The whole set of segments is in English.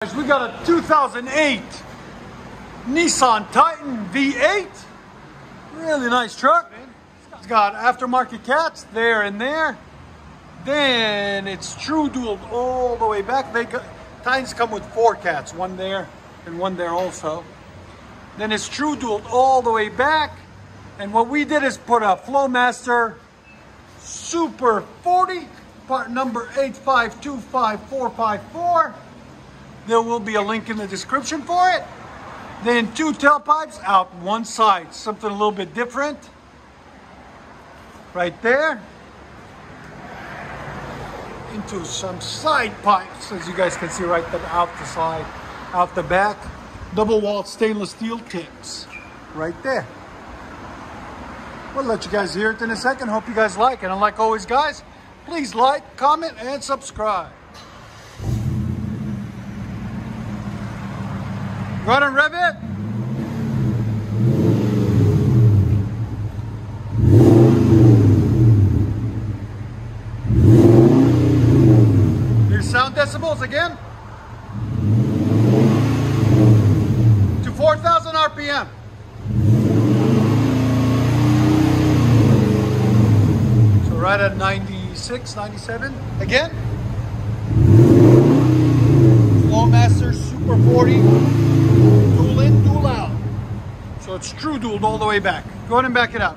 We got a 2008 Nissan Titan V8. Really nice truck. It's got aftermarket cats there and there. Then it's true dual all the way back. Titans come with 4 cats, one there and one there also. Then it's true dual all the way back. And what we did is put a FLOWMASTer Super 40, part number 8525454. There will be a link in the description for it. Then 2 tailpipes out one side, something a little bit different. Right there. Into some side pipes, as you guys can see right there, out the side, out the back. Double walled stainless steel tips. Right there. We'll let you guys hear it in a second. Hope you guys like it. And like always, guys, please like, comment, and subscribe. Go ahead and rev it. Your sound decibels again. To 4,000 RPM. So right at 96, 97. Again. FLOWMASTer Super 40. Dual in, dual out. So it's true dual all the way back. Go ahead and back it up.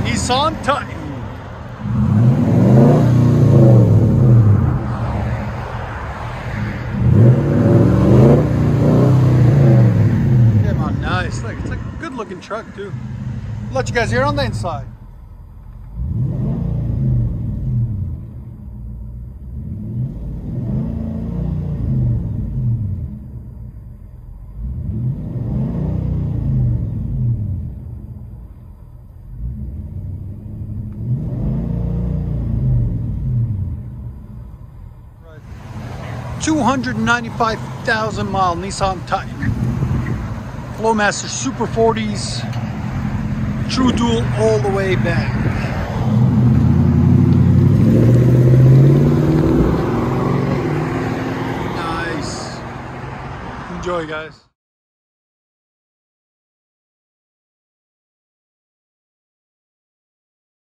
Nissan Titan. Come on, nice. Look, it's a good looking truck too. Let you guys hear it on the inside. Right. 295,000 mile Nissan Titan. FLOWMASTer Super 40s. True dual all the way back. Nice. Enjoy, guys.